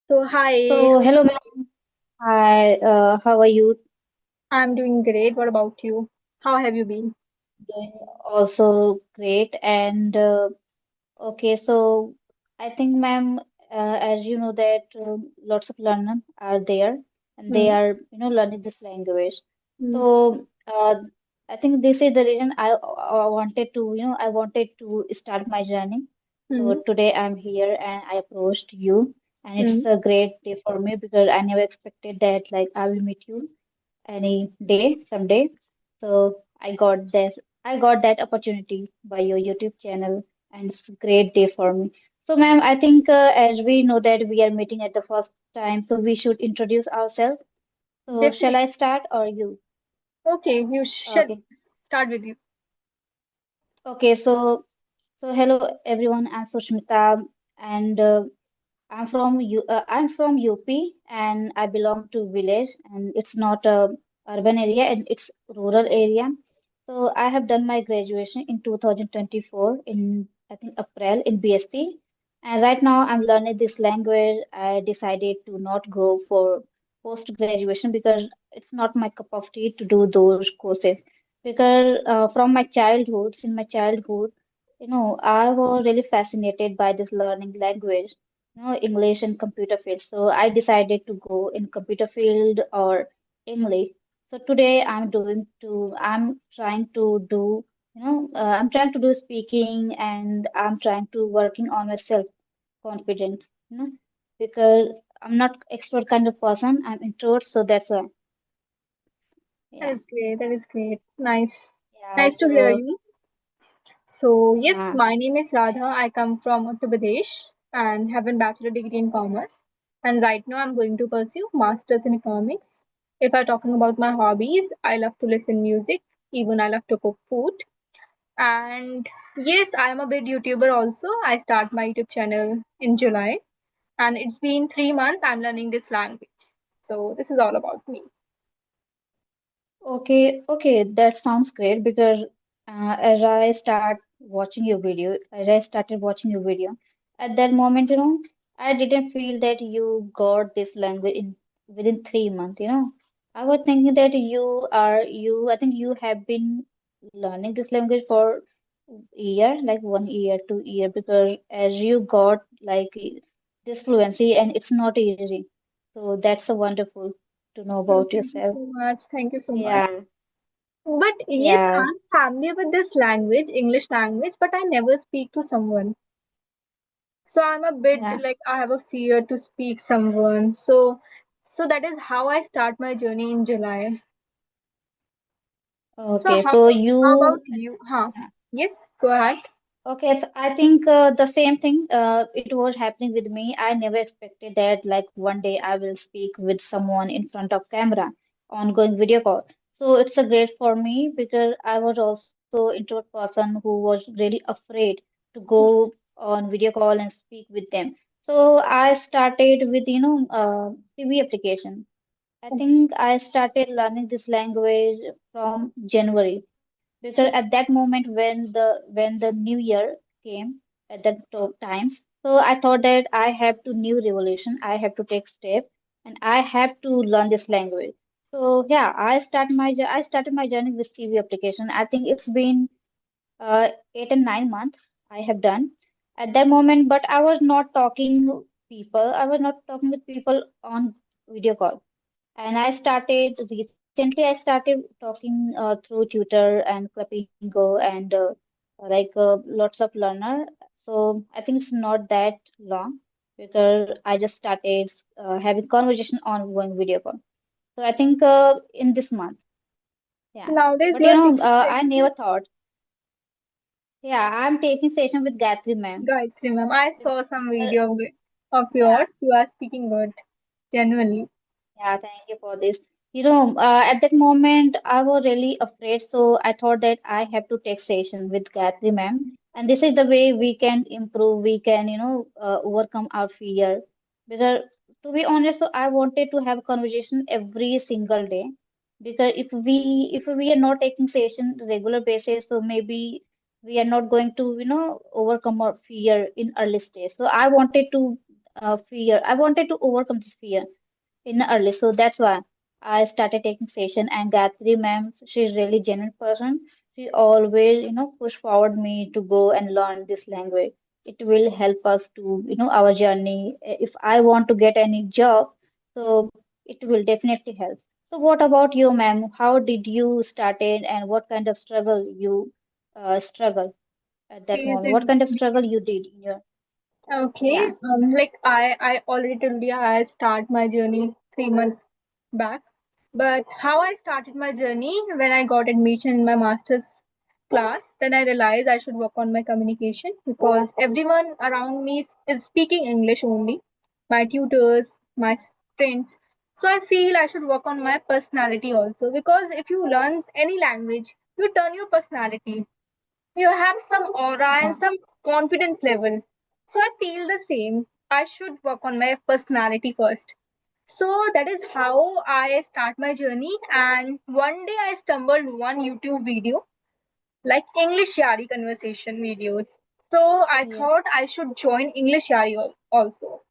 So, hi, So, hello, ma'am. Hi, how are you I'm doing great. What about you? How have you been? doing? Also great. And okay, so I think, ma'am, as you know that lots of learners are there, and they Hmm. are, learning this language. Hmm. So, I think this is the reason I wanted to, I wanted to start my journey. So Hmm. today I'm here and I approached you, and Hmm. it's a great day for me because I never expected that like I will meet you any day, someday. So I got that opportunity by your YouTube channel, and it's a great day for me. So, ma'am, I think as we know that we are meeting at the first time, so we should introduce ourselves. So, shall Definitely. I start or you? Okay, you should Okay. start with you. Okay. So hello everyone. I'm Sushmita, and I'm from UP and I belong to village and it's not a urban area and it's rural area. So I have done my graduation in 2024 in I think April in BSc, and right now I'm learning this language. I decided to not go for post graduation because it's not my cup of tea to do those courses. Because from my childhood, since my childhood, I was really fascinated by this learning language, English and computer field. So I decided to go in computer field or English. So today I'm trying to do, I'm trying to do speaking and I'm trying to working on my self confidence, because I'm not extrovert kind of person. I'm introvert, so that's why. That Yeah, is great. That is great. Nice. yeah. Nice to hear So you. So, yes, yeah. my name is Radha. I come from Uttar Pradesh and have a bachelor degree in commerce. And right now I'm going to pursue masters in economics. If I'm talking about my hobbies, I love to listen music. Even I love to cook food. And yes, I'm a bit YouTuber also. I start my YouTube channel in July, and it's been 3 months I'm learning this language. So this is all about me. Okay, that sounds great because as I started watching your video, at that moment, I didn't feel that you got this language in within 3 months, I was thinking that I think you have been learning this language for year, like 1 year, 2 year, because as you got like this fluency and it's not easy. So that's a wonderful to know Oh, about thank you yourself. so much. Thank you so much. Yeah. But yes, Yeah, I'm familiar with this language, English language, but I never speak to someone. So I'm a bit yeah. like I have a fear to speak someone. So that is how I start my journey in July. So Okay, so how about you, you? Huh? yeah. Yes, go ahead. Okay, so I think the same thing, it was happening with me. I never expected that like one day I will speak with someone in front of camera, ongoing video call. So it's a great for me because I was also introvert person who was really afraid to go on video call and speak with them. So I started with, CV application. I think I started learning this language from January because at that moment when the new year came at that time, so I thought that I have to new revolution, I have to take step and I have to learn this language. So yeah, I started my journey with CV application. I think it's been 8 and 9 months I have done at that moment, but I was not talking people. I was not talking with people on video call. And recently I started talking through Twitter and Clappingo and lots of learner. So I think it's not that long because I just started having conversation on going video call. So I think in this month, yeah. Nowadays But you are taking I session with never thought, yeah, I'm taking session with Gayatri ma'am. Gayatri ma'am. I saw some Uh, video of Yeah. yours. You are speaking good, genuinely. Yeah, thank you for this. At that moment, I was really afraid, so I thought that I have to take session with Gayatri ma'am, and this is the way we can improve. We can, overcome our fear. Because to be honest, so I wanted to have conversation every single day. Because if we are not taking session regular basis, so maybe we are not going to, overcome our fear in early stage. So I wanted to. fear. I wanted to overcome this fear in early. So that's why I started taking session and Gayatri ma'am, she's really genuine person. She always, push forward me to go and learn this language. It will help us to, our journey. If I want to get any job, so it will definitely help. So what about you, ma'am? How did you started and what kind of struggle you struggle at that Faced moment? What in kind of struggle you did in your, okay, yeah, like I already told you I start my journey 3 months back. But how I started my journey when I got admission in my master's class, then I realized I should work on my communication because everyone around me is speaking English only, my tutors, my friends. So I feel I should work on my personality also because if you learn any language, you turn your personality. You have some aura and yeah, some confidence level. So I feel the same. I should work on my personality first. So that is how I start my journey. And one day I stumbled one YouTube video, like English Yari conversation videos. So I yeah, thought I should join English Yari also.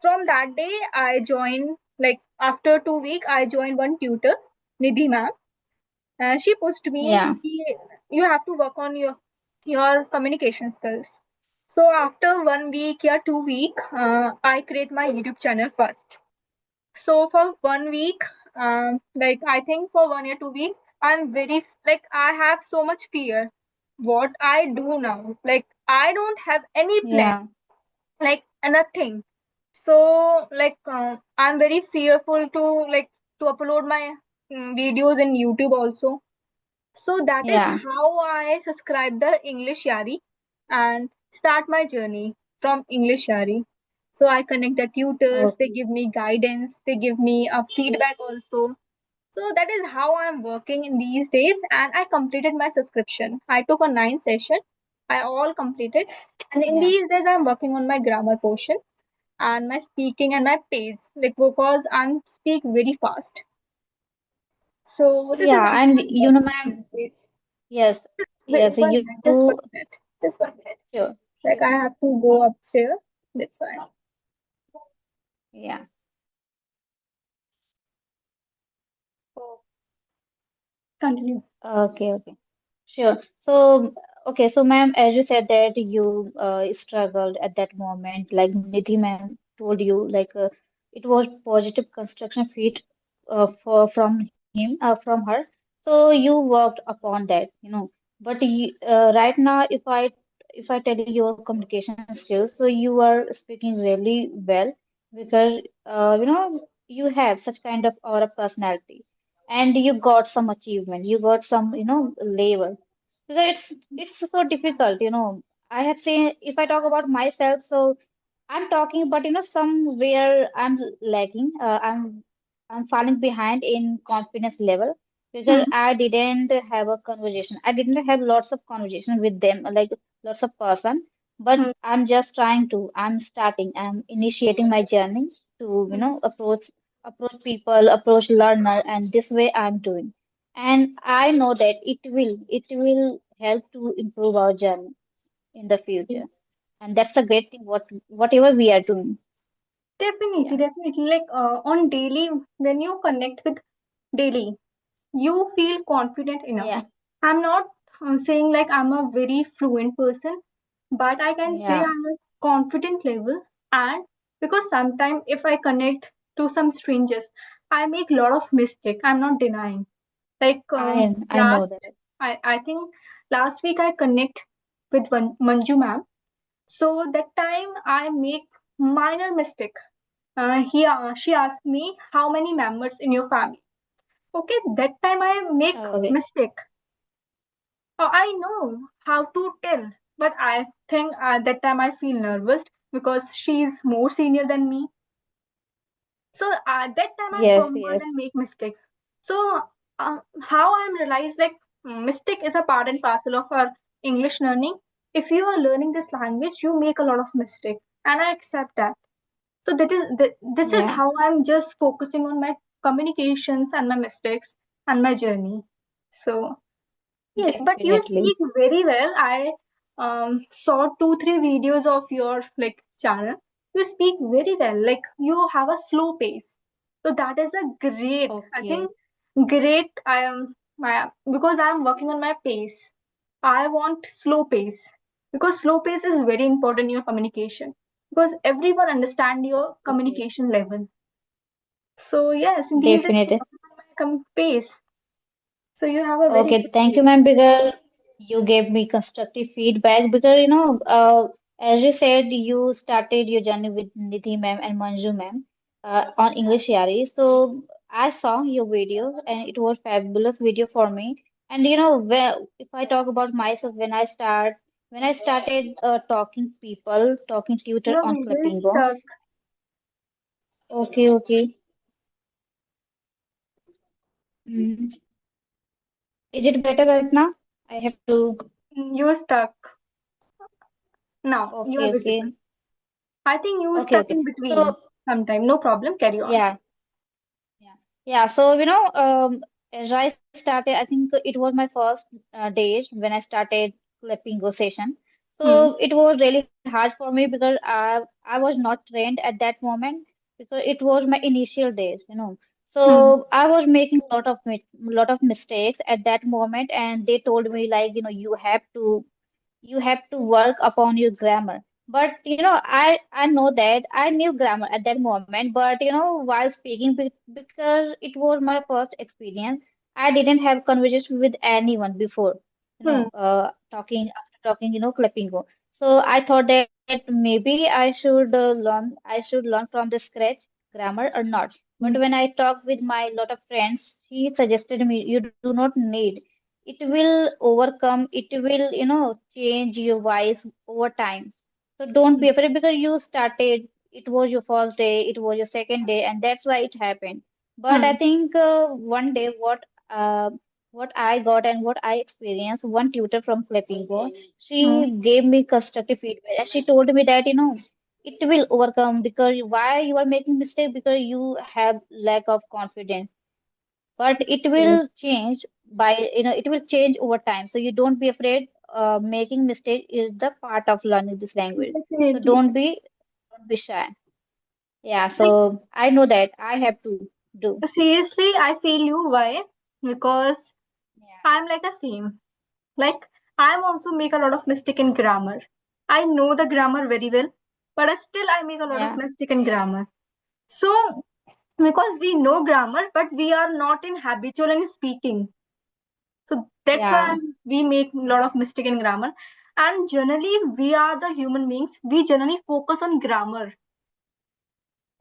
From that day, I joined, like after 2 weeks, I joined one tutor, Nidhi ma'am. She pushed me, yeah, You have to work on your communication skills. So after 1 week or 2 week, I create my YouTube channel first. So for 1 week, like I think for 1 or 2 weeks, I'm very like I have so much fear. What I do now, like I don't have any plan, yeah, like nothing. So like I'm very fearful to like to upload my videos in YouTube also. So that is yeah. how I subscribe the English Yari and start my journey from English Yari. So I connect the tutors, they Okay. give me guidance, they give me a feedback also. So that is how I'm working in these days and I completed my subscription. I took a 9 session. I all completed. And in Yeah, these days I'm working on my grammar portion and my speaking and my pace, like because I'm speak very fast. So this is yeah, how and I'm working these days. yes, Wait, yes, 1 minute, just 1 minute, just 1 minute. sure, Like sure, I have to go upstairs. That's why. yeah. Oh, continue. Okay, okay. Sure. So, okay, so ma'am, as you said that you struggled at that moment, like Nidhi ma'am told you, like it was positive construction feat from her. So you worked upon that, But right now, if I tell you your communication skills, so you are speaking really well because you have such kind of aura personality and you got some achievement, you got some, label. Because it's so difficult, I have seen if I talk about myself, so I'm talking, but somewhere I'm lagging. I'm falling behind in confidence level because Hmm. I didn't have a conversation. I didn't have lots of conversation with them, like lots of person. But Hmm. I'm just trying to. I'm starting. I'm initiating my journey to Hmm. approach people, approach learner, and this way I'm doing. And I know that it will help to improve our journey in the future. Yes. And that's a great thing, whatever we are doing. Definitely, Yeah. definitely. Like on daily, when you connect with daily, you feel confident enough. Yeah. I'm not saying like I'm a very fluent person, but I can say Yeah. I'm a confident level. And because sometimes if I connect to some strangers, I make a lot of mistake. I'm not denying. Like I know last, that. I think last week I connect with one Manju ma'am. So that time I make minor mistake. She asked me how many members in your family. Okay, that time I make Okay. mistake. I know how to tell, but I think that time I feel nervous because she's more senior than me. So that time I Yes, fumble yes. and make mistake. So how I'm realized like mistake is a part and parcel of our English learning. If you are learning this language, you make a lot of mistake, and I accept that. So this is Yeah. how I'm just focusing on my communications and my mistakes and my journey. So yes, but you Definitely. speak very well. I saw 2 3 videos of your like channel. You speak very well, like you have a slow pace. So that is a great, I Okay. think, great. I am my because I am working on my pace. I want slow pace because slow pace is very important in your communication because everyone understand your Okay. communication level. So yes, these days I'm Definitely. working on my pace. So you have a very Okay, good thank you, pace. ma'am, because you gave me constructive feedback. Because as you said, you started your journey with Nidhi ma'am and Manju ma'am on English Yari. So I saw your video, and it was fabulous video for me. And if I talk about myself, when I started talking tutor Your on video is Clippingo. stuck. Okay, okay. Mm. Is it better right now? I have to. You're stuck. Now you Okay, are okay, visible. I think you were okay, stuck okay. in So between sometime. No problem. Carry on. yeah. Yeah, yeah. So as I started, I think it was my first days when I started clipping go session. Hmm. So it was really hard for me because I was not trained at that moment because it was my initial days. Hmm. So I was making lot of mistakes at that moment, and they told me like you have to work upon your grammar. But I know that I knew grammar at that moment, but while speaking, because it was my first experience, I didn't have conversation with anyone before, Hmm. talking after talking, clipping go. So I thought that maybe I should learn from the scratch grammar or not. But Hmm. when I talked with my lot of friends, she suggested me you do not need, it will overcome, it will change your voice over time. So don't be afraid because you started, it was your first day, it was your second day, and that's why it happened. But I Hmm. think one day what I got and what I experienced, one tutor from Flamingo, Hmm. she gave me constructive feedback and she told me that it will overcome because why you are making mistake because you have lack of confidence, but it Yes, will change it will change over time, so you don't be afraid. Making mistake is the part of learning this language, so definitely. don't be shy. Yeah, Like, so I know that I have to do. seriously, I feel you. Why? Because Yeah, I'm like the same. Like, I'm also make a lot of mistake in grammar. I know the grammar very well, but still I make a lot of yeah, mistake in grammar. So, because we know grammar, but we are not in habitual in speaking. So that's why yeah, we make a lot of mistake in grammar. And generally, we are the human beings. We generally focus on grammar,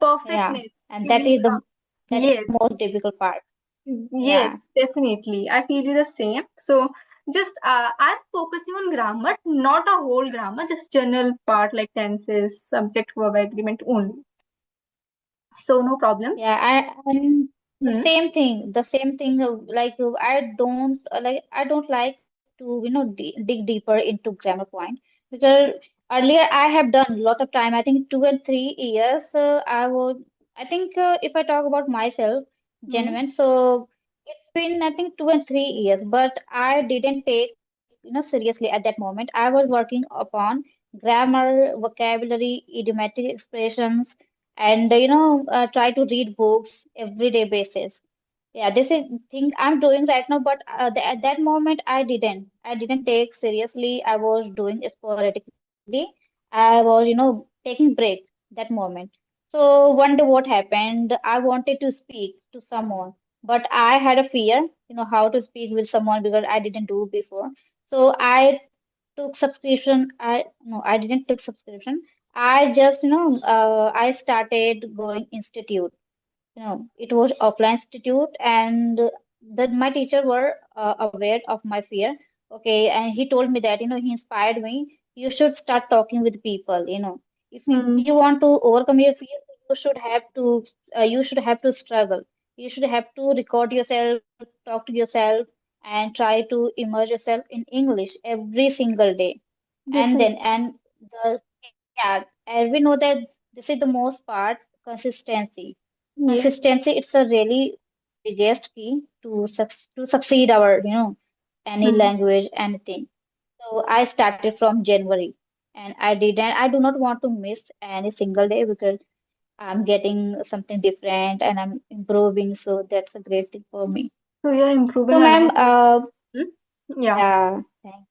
yeah, perfectness. and In that is the yes, most difficult part. Yeah, yes, definitely. I feel you the same. So just I'm focusing on grammar, not a whole grammar, just general part like tenses, subject, verb, agreement only. So no problem. yeah, and Hmm. the same thing. I don't like to dig deeper into grammar point because earlier I have done a lot of time. I think 2 and 3 years. I think if I talk about myself, Hmm. genuine. So it's been I think 2 and 3 years, but I didn't take seriously at that moment. I was working upon grammar, vocabulary, idiomatic expressions, and try to read books everyday basis. Yeah, this is thing I'm doing right now, but at that moment I didn't take seriously. I was doing sporadically. I was taking break that moment. So one day what happened, I wanted to speak to someone, but I had a fear how to speak with someone because I didn't do before. So I took subscription. I didn't take subscription. I just I started going institute. It was offline institute, and that my teacher were aware of my fear. Okay, and he told me that he inspired me. You should start talking with people. If you Hmm. want to overcome your fear, you should have to struggle. You should have to record yourself, talk to yourself, and try to immerse yourself in English every single day. And then Definitely. and the yeah, and we know that this is the most part, consistency. Yes. Consistency, it's a really biggest key to succeed our any Hmm. language, anything. So I started from January. and I did, and I do not want to miss any single day because I'm getting something different and I'm improving. So that's a great thing for me. So you're So, improving a ma'am, lot. Yeah. yeah, thank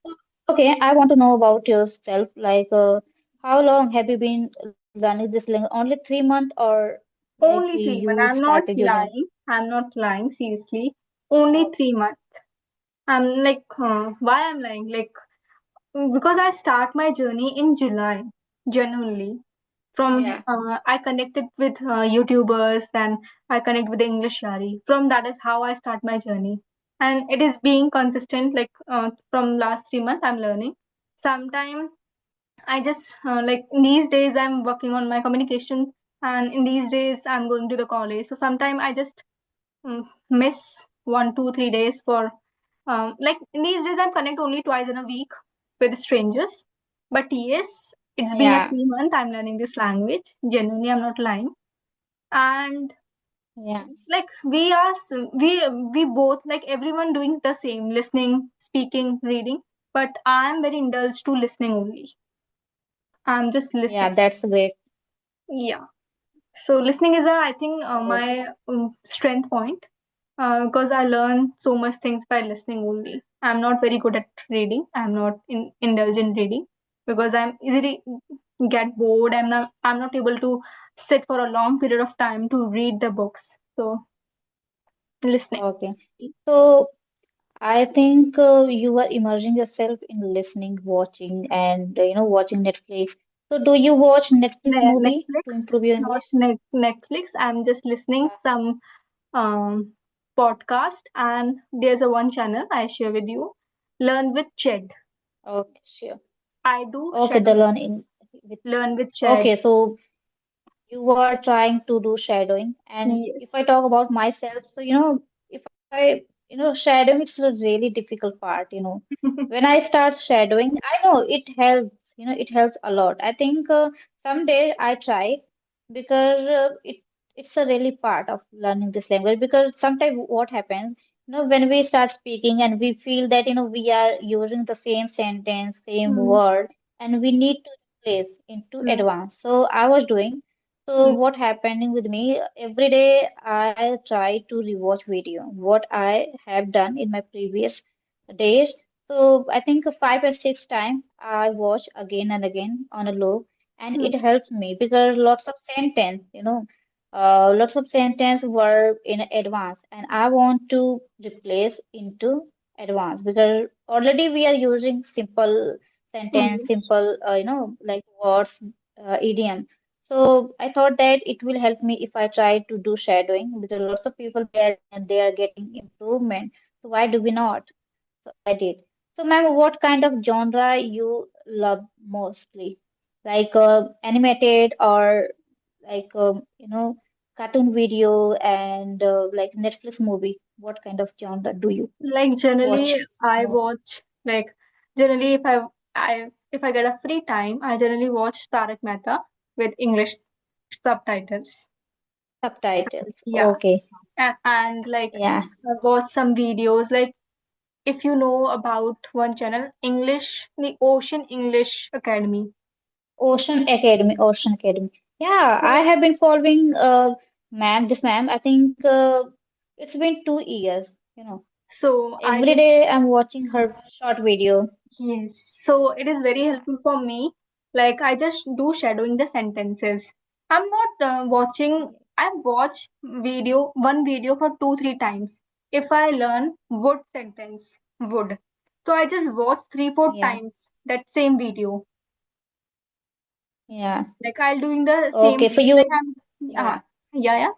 you. Okay, I want to know about yourself. Like, how long have you been learning this language? Only 3 months, or like Only 3 months. you I'm not started your journey? lying. I'm not lying, seriously. Only Oh, 3 months. I'm like, why I'm lying? Like, because I start my journey in July, genuinely. From yeah, I connected with YouTubers, then I connect with the English Yari. From that is how I start my journey, and it is being consistent. Like from last 3 months, I'm learning. Sometime I just like in these days I'm working on my communication, and in these days I'm going to the college. So sometime I just miss 1, 2, 3 days for like in these days I'm connect only twice in a week with strangers. But yes, it's been a yeah, 3 month I'm learning this language. Genuinely, I'm not lying. And yeah, like we are we both like everyone doing the same, listening, speaking, reading. But I'm very indulged to listening only. I'm just yeah. listening. That's great. Yeah. So listening is a, I think, Oh, my strength point, because I learn so much things by listening only. I'm not very good at reading. I'm not indulgent reading because I'm easily get bored. I'm not able to sit for a long period of time to read the books. So listening. okay. So I think you are immersing yourself in listening, watching, and watching Netflix. So do you watch Netflix movie to Netflix, improve your not English? Netflix. I'm just listening some podcast, and there's a one channel I share with you. Learn with Ched. Okay, sure. I do Okay, the shadowing. learning with Learn with Ched. okay, so you were trying to do shadowing, and if I Yes. talk about myself, so if I shadowing, it's a really difficult part. When I start shadowing, I know it helps. It helps a lot. I think someday I try because it's a really part of learning this language. Because sometimes what happens, when we start speaking and we feel that we are using the same sentence, same Mm, word, and we need to replace into mm, advance. So I was doing. So mm, what happening with me every day, I try to rewatch video what I have done in my previous days. So I think 5 or 6 times I watch again and again on a loop, and mm, it helps me because lots of sentence were in advance, and I want to replace into advance because already we are using simple sentence, yes. simple like words, idiom. So I thought that it will help me if I try to do shadowing because lots of people they are doing and they are getting improvement. So why do we not? So I did. So ma'am, what kind of genre you love mostly? Like animated or like cartoon video and like Netflix movie? What kind of genre do you Like generally, watch I most? watch like generally if I get a free time, I generally watch Tarak Mehta with English subtitles. Subtitles. Yeah, Okay. and like Yeah. watch some videos. Like if you know about one channel, the Ocean English Academy. Ocean Academy, Ocean Academy. Yeah, I So have been following this ma'am. I think it's been 2 years. so I Every day just I'm watching her short video. yes. So it is very Yeah. helpful for me. Like I just do shadowing the sentences. I'm not watching. I watch one video for 2, 3 times. If I learn would sentence, would. So I just watch three, four Yeah. times that same video. Yeah. Like I'll doing the same Okay, so things. Like I'm yeah, yeah, yeah,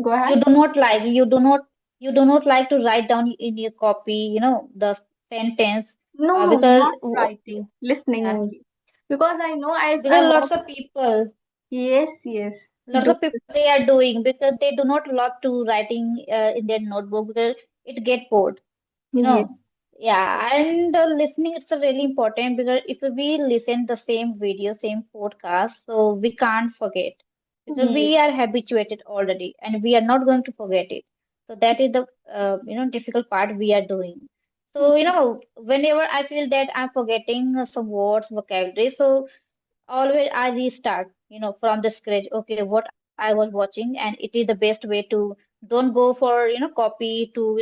go you ahead. do not like you do not like to write down in your copy, the sentence No, no, because not writing, listening yeah, only. Because I know I because watch. Yes, yes. lots Do of people they are doing because they do not love to writing in their notebook because it get bored. you know yes, yeah, and listening it's a really important because if we listen the same video, same podcast, so we can't forget because we are yes. habituated already and we are not going to forget it. So that is the difficult part we are doing. So, whenever I feel that I'm forgetting some words, vocabulary, so always I restart, from the scratch. Okay, what I was watching, and it is the best way to don't go for, copy to,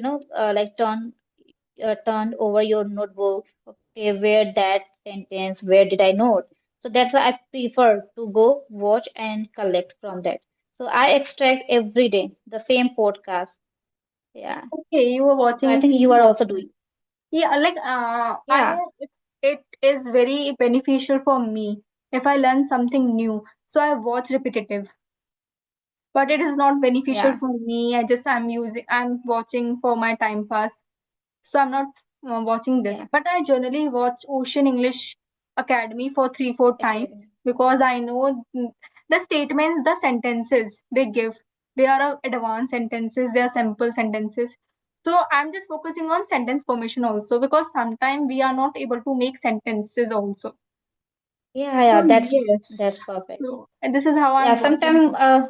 like turn over your notebook. Okay, where that sentence, where did I note? So that's why I prefer to go watch and collect from that. So I extract every day the same podcast. Yeah. Okay, you were So I watching think you series are also also. doing. Yeah, like I Yeah. it is very beneficial for me if I learn something new. So I watch repetitive, but it is not beneficial Yeah. for me. I'm watching for my time pass. So I'm not watching this. Yeah. But I generally watch Ocean English Academy for 3 4 times Academy. because I know the statements, the sentences they give. They are advanced sentences. They are simple sentences. So I'm just focusing on sentence formation also because sometimes we are not able to make sentences also. Yeah, So yeah, that's yes. perfect. So and this is how Yeah, I'm watching. sometimes Hmm.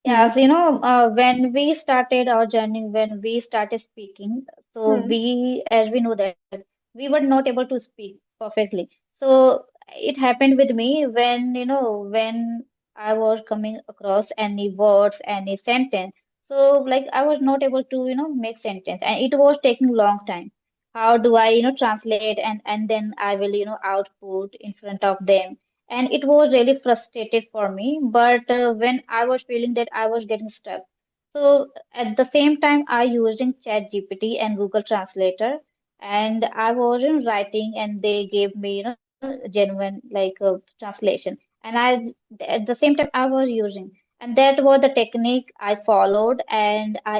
yeah, so when we started our journey, when we started speaking, so Hmm. we, as we know that we were not able to speak perfectly. So it happened with me when, when I was coming across any words, any sentence. So like I was not able to, make sentence, and it was taking long time. How do I, translate and then I will, output in front of them, and it was really frustrated for me. But when I was feeling that I was getting stuck, so at the same time I using chat gpt and google translator, and I was writing and they gave me genuine like translation, and I at the same time I was using, and that was the technique I followed, and I